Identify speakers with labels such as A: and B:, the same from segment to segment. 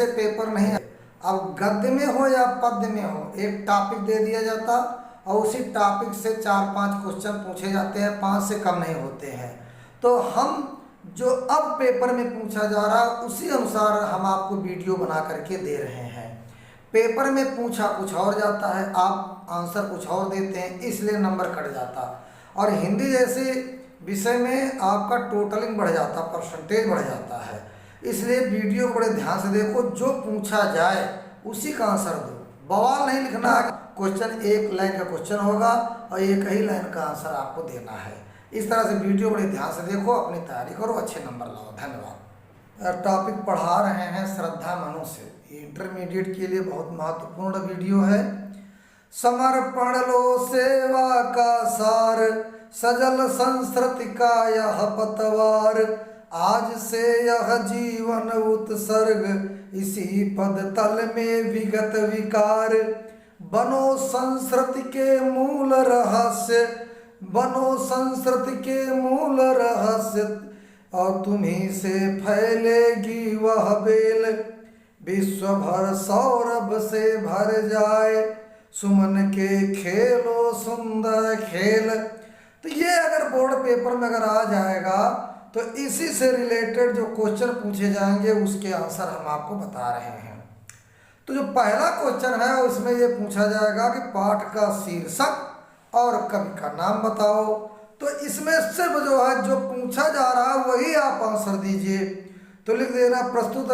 A: जैसे पेपर नहीं है, अब गद्य में हो या पद्य में हो, एक टॉपिक दे दिया जाता और उसी टॉपिक से 4-5 क्वेश्चन पूछे जाते हैं, 5 से कम नहीं होते हैं। तो हम जो अब पेपर में पूछा जा रहा है उसी अनुसार हम आपको वीडियो बना करके दे रहे हैं। पेपर में पूछा कुछ और जाता है, आप आंसर कुछ और देते हैं, इसलिए नंबर कट जाता। और हिंदी जैसे विषय में आपका टोटलिंग बढ़ जाता, परसेंटेज बढ़ जाता है। इसलिए वीडियो बड़े ध्यान से देखो, जो पूछा जाए उसी का आंसर दो, बवाल नहीं लिखना है। क्वेश्चन एक लाइन का क्वेश्चन होगा और एक ही लाइन का आंसर आपको देना है। इस तरह से वीडियो बड़े ध्यान से देखो, अपनी तैयारी करो, अच्छे नंबर लाओ। धन्यवाद। टॉपिक पढ़ा रहे हैं श्रद्धा मनु से, इंटरमीडिएट के लिए बहुत महत्वपूर्ण वीडियो है। समर्पण लो सेवा का सार, सजल संस्कृति का यह पतवार, आज से यह जीवन उत्सर्ग, इसी पद तल में विगत विकार, बनो संस्कृति के मूल रहस्य, बनो संस्कृति के मूल रहस्य, और तुम्ही से फैलेगी वह बेल, विश्व भर सौरभ से भर जाए, सुमन के खेलो सुंदर खेल। तो ये अगर बोर्ड पेपर में अगर आ जाएगा तो इसी से रिलेटेड जो क्वेश्चन पूछे जाएंगे उसके आंसर हम आपको बता रहे हैं। तो जो पहला क्वेश्चन है उसमें ये पूछा जाएगा कि पाठ का शीर्षक और कवि का नाम बताओ। तो इसमें सिर्फ जो है जो पूछा जा रहा है वही आप आंसर दीजिए। तो लिख देना प्रस्तुत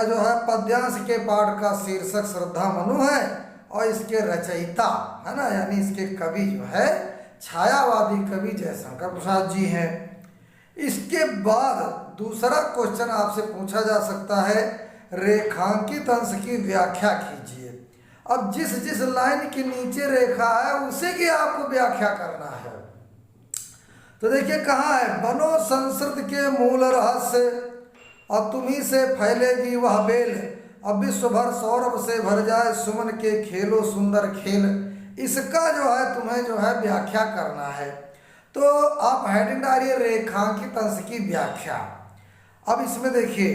A: जो है पद्यांश के पाठ का शीर्षक श्रद्धा मनु है और इसके रचयिता है ना, यानी इसके कवि जो है छायावादी कवि जयशंकर प्रसाद जी हैं। इसके बाद दूसरा क्वेश्चन आपसे पूछा जा सकता है, रेखांकित अंश की व्याख्या कीजिए। अब जिस जिस लाइन के नीचे रेखा है उसी की आपको व्याख्या करना है। तो देखिए कहाँ है, बनो संस्कृति के मूल रहस्य, अब तुम्ही से फैलेगी वह बेल, अब विश्व भर सौरभ से भर जाए, सुमन के खेलो सुंदर खेल। इसका जो है तुम्हें जो है व्याख्या करना है। तो आप हेडिंग डालिए रेखांकित अंश की व्याख्या। अब इसमें देखिए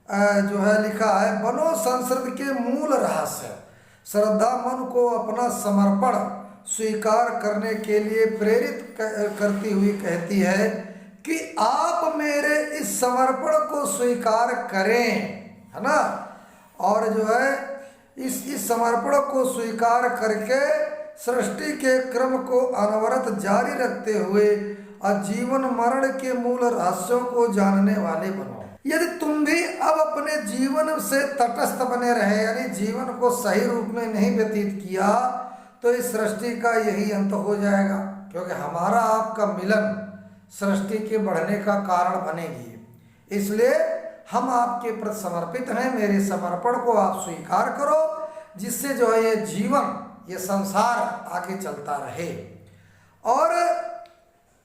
A: जो है लिखा है, बनो संस्कृति के मूल रहस्य, श्रद्धा मन को अपना समर्पण स्वीकार करने के लिए प्रेरित करती हुई कहती है कि आप मेरे इस समर्पण को स्वीकार करें, है ना, और जो है इस समर्पण को स्वीकार करके सृष्टि के क्रम को अनवरत जारी रखते हुए जीवन मरण के मूल रहस्यों को जानने वाले बनो। यदि तुम भी अब अपने जीवन से तटस्थ बने रहे, यानी जीवन को सही रूप में नहीं व्यतीत किया, तो इस सृष्टि का यही अंत हो जाएगा, क्योंकि हमारा आपका मिलन सृष्टि के बढ़ने का कारण बनेगी। इसलिए हम आपके प्रति समर्पित हैं, मेरे समर्पण को आप स्वीकार करो, जिससे जो है ये जीवन ये संसार आगे चलता रहे। और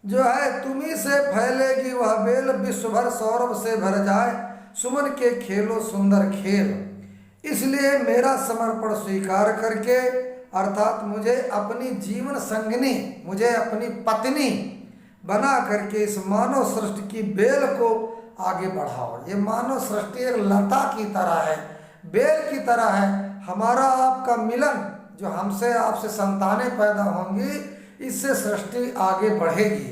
A: जो है तुम्ही से फैलेगी वह बेल, विश्व भर सौरभ से भर जाए, सुमन के खेलो सुंदर खेल। इसलिए मेरा समर्पण स्वीकार करके, अर्थात मुझे अपनी जीवन संगिनी, मुझे अपनी पत्नी बना करके इस मानव सृष्टि की बेल को आगे बढ़ाओ। ये मानव सृष्टि एक लता की तरह है, बेल की तरह है। हमारा आपका मिलन, जो हमसे आपसे संतानें पैदा होंगी, इससे सृष्टि आगे बढ़ेगी।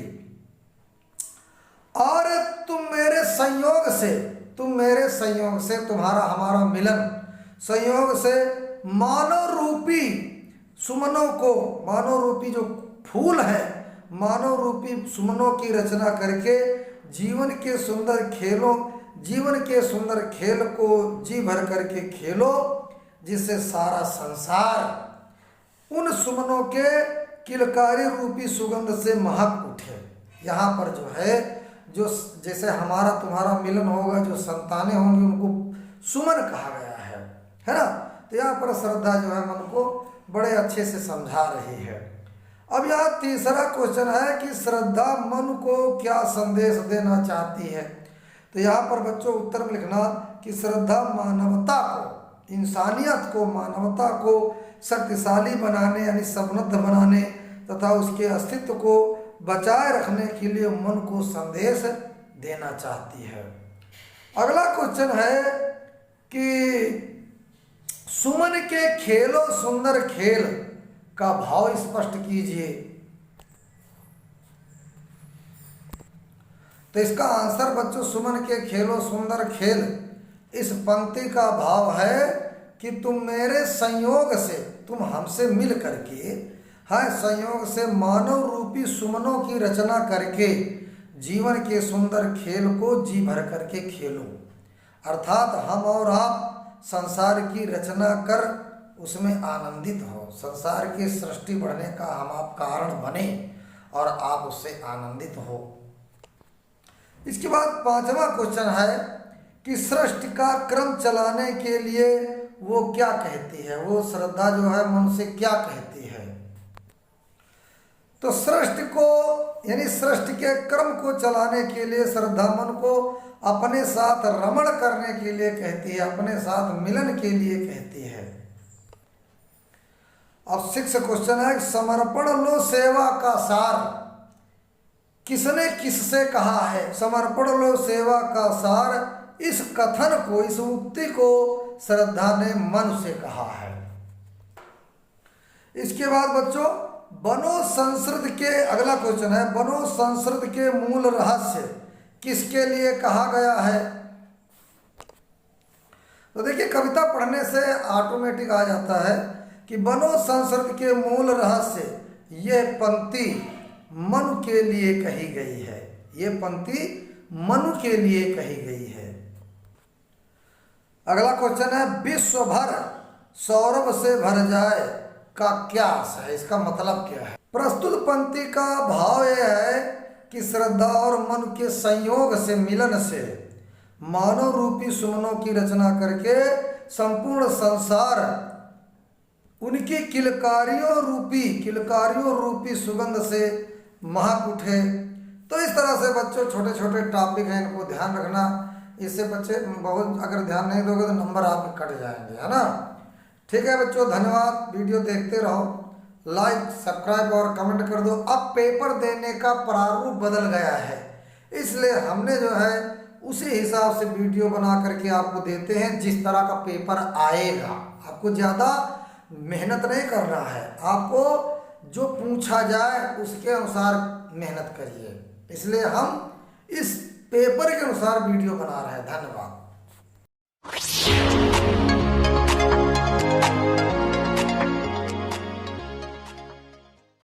A: और तुम मेरे संयोग से तुम्हारा हमारा मिलन, संयोग से मानव रूपी सुमनों को, मानव रूपी जो फूल है, मानव रूपी सुमनों की रचना करके जीवन के सुंदर खेल को जी भर करके खेलो, जिससे सारा संसार उन सुमनों के किलकारी रूपी सुगंध से महक उठे। यहाँ पर जो है, जो जैसे हमारा तुम्हारा मिलन होगा, जो संतानें होंगी उनको सुमन कहा गया है ना। तो यहाँ पर श्रद्धा जो है मन को बड़े अच्छे से समझा रही है। अब यहाँ तीसरा क्वेश्चन है कि श्रद्धा मन को क्या संदेश देना चाहती है। तो यहाँ पर बच्चों उत्तर में लिखना कि श्रद्धा मानवता को, इंसानियत को, मानवता को शक्तिशाली बनाने यानी समृद्ध बनाने तथा उसके अस्तित्व को बचाए रखने के लिए मन को संदेश देना चाहती है। अगला क्वेश्चन है कि सुमन के खेलो सुंदर खेल का भाव स्पष्ट कीजिए। तो इसका आंसर बच्चों, सुमन के खेलो सुंदर खेल, इस पंक्ति का भाव है कि तुम मेरे संयोग से, तुम हमसे मिल करके, हाँ, संयोग से मानव रूपी सुमनों की रचना करके जीवन के सुंदर खेल को जी भर करके खेलो। अर्थात हम और आप संसार की रचना कर उसमें आनंदित हो, संसार की सृष्टि बढ़ने का हम आप कारण बने और आप उससे आनंदित हो। इसके बाद 5वां क्वेश्चन है कि सृष्टि का क्रम चलाने के लिए वो क्या कहती है, वो श्रद्धा जो है मन से क्या कहती है। तो सृष्टि को, यानी सृष्टि के क्रम को चलाने के लिए श्रद्धा मन को अपने साथ रमण करने के लिए कहती है, अपने साथ मिलन के लिए कहती है। अब 6 क्वेश्चन है, समर्पण लो सेवा का सार किसने किससे कहा है। समर्पण लो सेवा का सार, इस कथन को, इस उक्ति को श्रद्धा ने मन से कहा है। इसके बाद बच्चों बनो संस्कृत के, अगला क्वेश्चन है, बनो संस्कृत के मूल रहस्य किसके लिए कहा गया है। तो देखिए कविता पढ़ने से ऑटोमेटिक आ जाता है कि बनो संस्कृत के मूल रहस्य, यह पंक्ति मनु के लिए कही गई है, यह पंक्ति मनु के लिए कही गई है। अगला क्वेश्चन है, विश्व भर सौरभ से भर जाए का क्या अर्थ है, इसका मतलब क्या है। प्रस्तुत पंक्ति का भाव यह है कि श्रद्धा और मन के संयोग से, मिलन से मानव रूपी सुमनों की रचना करके संपूर्ण संसार उनकी किलकारियों रूपी सुगंध से महक उठे। तो इस तरह से बच्चों छोटे छोटे टॉपिक हैं, इनको ध्यान रखना। इससे बच्चे बहुत, अगर ध्यान नहीं दोगे तो नंबर आपके कट जाएंगे, है ना। ठीक है बच्चों, धन्यवाद। वीडियो देखते रहो, लाइक सब्सक्राइब और कमेंट कर दो। अब पेपर देने का प्रारूप बदल गया है, इसलिए हमने जो है उसी हिसाब से वीडियो बना करके आपको देते हैं जिस तरह का पेपर आएगा। आपको ज़्यादा मेहनत नहीं करना है, आपको जो पूछा जाए उसके अनुसार मेहनत करिए। इसलिए हम इस पेपर के अनुसार वीडियो बना रहे हैं। धन्यवाद।